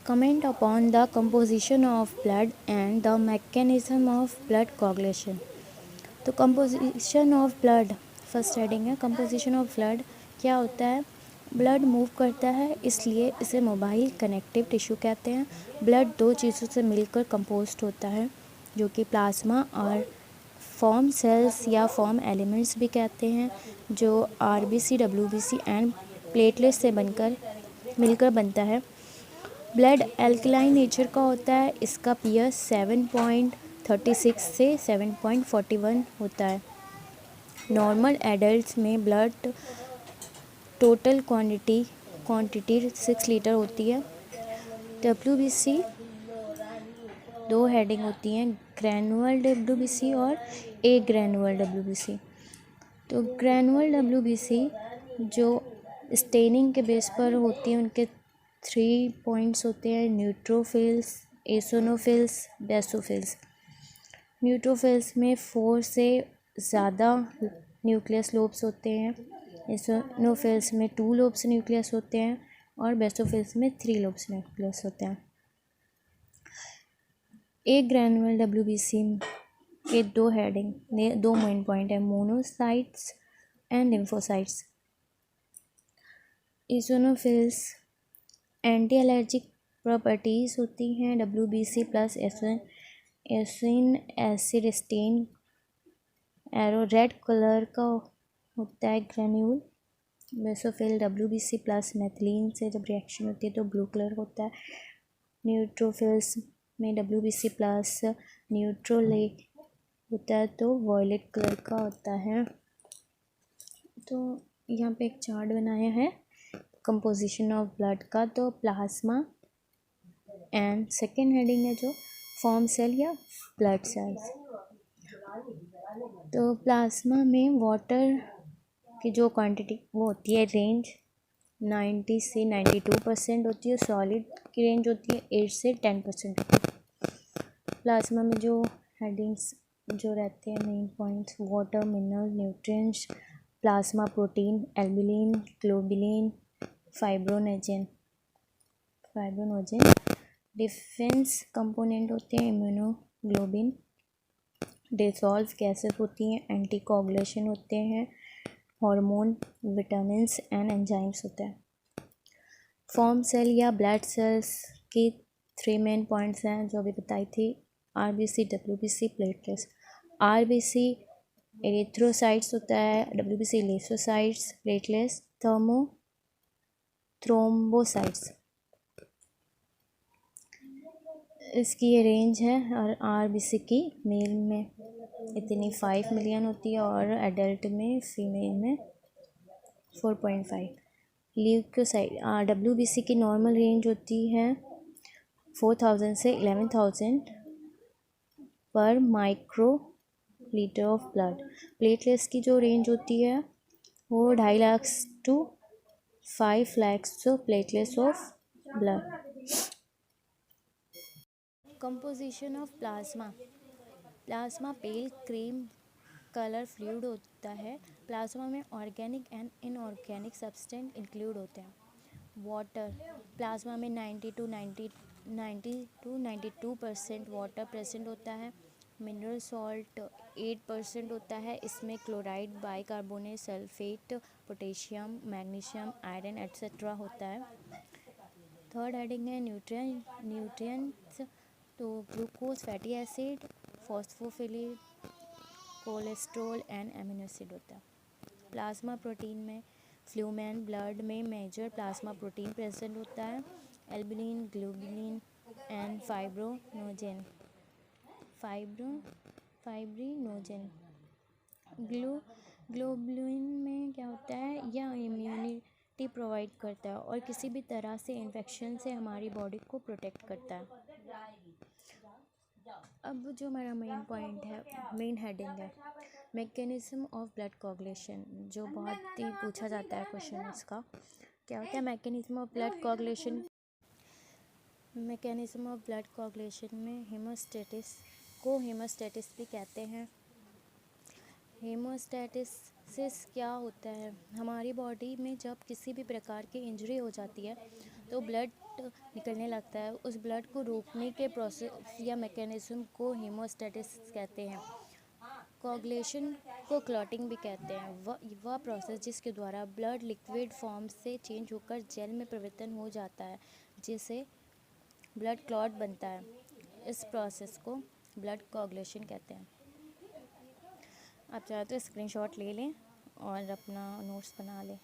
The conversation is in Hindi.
Comment upon the composition of blood and the mechanism of blood coagulation. तो composition of blood, first heading है कंपोजिशन ऑफ ब्लड। क्या होता है? ब्लड मूव करता है, इसलिए इसे मोबाइल कनेक्टिव टिश्यू कहते हैं। ब्लड दो चीज़ों से मिलकर कंपोस्ट होता है, जो कि प्लाज्मा और फॉर्म सेल्स या फॉर्म एलिमेंट्स भी कहते हैं, जो आरबीसी, डब्ल्यूबीसी एंड प्लेटलेट्स से मिलकर बनता है। ब्लड एल्कलाइन नेचर का होता है, इसका पीएच 7.36 से 7.41 होता है। नॉर्मल एडल्ट्स में ब्लड टोटल क्वांटिटी 6 लीटर होती है। डब्ल्यूबीसी दो हेडिंग होती हैं, ग्रैनुअल डब्ल्यूबीसी और ए ग्रैनुअल डब्ल्यूबीसी। तो ग्रैनुअल डब्ल्यूबीसी जो स्टेनिंग के बेस पर होती है, उनके 3 पॉइंट्स होते हैं, न्यूट्रोफिल्स, एसोनोफिल्स, बेसोफिल्स। न्यूट्रोफिल्स में 4 से ज़्यादा न्यूक्लियस लोब्स होते हैं, एसोनोफिल्स में 2 लोब्स न्यूक्लियस होते हैं और बेसोफिल्स में 3 लोब्स न्यूक्लियस होते हैं। एक ग्रैनुअल डब्ल्यूबीसी के दो मेन पॉइंट है, monocytes and lymphocytes. Eosinophils anti allergic properties होती हैं। WBC plus eosin acid stain एरो रेड कलर का होता है granule. Basophil WBC plus methylene से जब रिएक्शन होती है तो ब्लू कलर होता है। न्यूट्रोफिल्स में डब्ल्यूबीसी प्लस न्यूट्रोलेट होता है तो वॉयलेट कलर का होता है। तो यहाँ पे एक चार्ट बनाया है कंपोजिशन ऑफ ब्लड का। तो प्लाज्मा एंड सेकेंड हेडिंग है जो फॉर्म सेल या ब्लड सेल्स। तो प्लाज्मा में वाटर की जो क्वांटिटी वो होती है, रेंज 90 से 92% होती है। सॉलिड की रेंज होती है 8 से 10% होती है। प्लाज्मा में जो हेडिंग्स जो रहते हैं, main points, water, mineral, nutrients, plasma protein, albumin, globulin, fibrinogen. Defence component होते हैं, इम्यूनोग्लोबिन। डिसॉल्व गैसेस होती हैं, एंटीकोगुलेशन होते हैं, हार्मोन, विटामिन्स एंड एंजाइम्स होते हैं। फॉर्म सेल या ब्लड सेल्स की 3 मेन पॉइंट्स हैं जो अभी बताई थी, RBC, WBC, platelets. RBC erythrocytes होता है, डब्ल्यूबीसी लिम्फोसाइट्स, प्लेटलेट्स थ्रोम्बोसाइट्स। इसकी ये रेंज है, और आरबीसी की मेल में इतनी 5 मिलियन होती है और एडल्ट में फीमेल में 4.5। ल्यूकोसाइट डब्ल्यूबीसी की नॉर्मल रेंज होती है 4000 से 11000 पर micro litre of blood. Platelets की जो रेंज होती है वो 2.5 lakh to 5 lakh platelets of blood. Composition of plasma pale cream colour fluid होता है। प्लाज्मा में organic and inorganic substance include होते हैं। वाटर, प्लाज्मा में 90 to 92% वाटर प्रेजेंट होता है। मिनरल सॉल्ट 8% होता है, इसमें chloride, bicarbonate, sulphate, potassium, magnesium, iron etcetera होता है। थर्ड हेडिंग है न्यूट्रिएंट्स। तो glucose, fatty acid, phospholipid, cholesterol and amino acid होता है। प्लाज्मा प्रोटीन में फ्लूमेन, ब्लड में मेजर प्लाज्मा प्रोटीन प्रेजेंट होता है, albumin, globulin and fibrinogen. Globulin में क्या होता है, यह इम्यूनिटी प्रोवाइड करता है और किसी भी तरह से इन्फेक्शन से हमारी बॉडी को प्रोटेक्ट करता है। अब जो हमारा मेन पॉइंट है, मेन हेडिंग है मैकेनिज्म ऑफ ब्लड कोagulation, जो बहुत ही पूछा जाता है क्वेश्चन इसका। क्या होता है mechanism of blood coagulation? Mechanism of blood coagulation में हेमोस्टेटिस भी कहते हैं। हेमोस्टेटिस क्या होता है? हमारी बॉडी में जब किसी भी प्रकार की इंजरी हो जाती है तो ब्लड निकलने लगता है। उस ब्लड को रोकने के प्रोसेस या मैकेनिज्म को हीमोस्टैसिस कहते हैं। कोagulation को क्लॉटिंग भी कहते हैं। वह प्रोसेस जिसके द्वारा ब्लड लिक्विड फॉर्म से चेंज होकर जेल में परिवर्तन हो जाता है, जिसे ब्लड क्लॉट बनता है। इस प्रोसेस को ब्लड कोagulation कहते हैं। आप चाहे तो स्क्रीनशॉट ले लें और अपना नोट्स बना लें।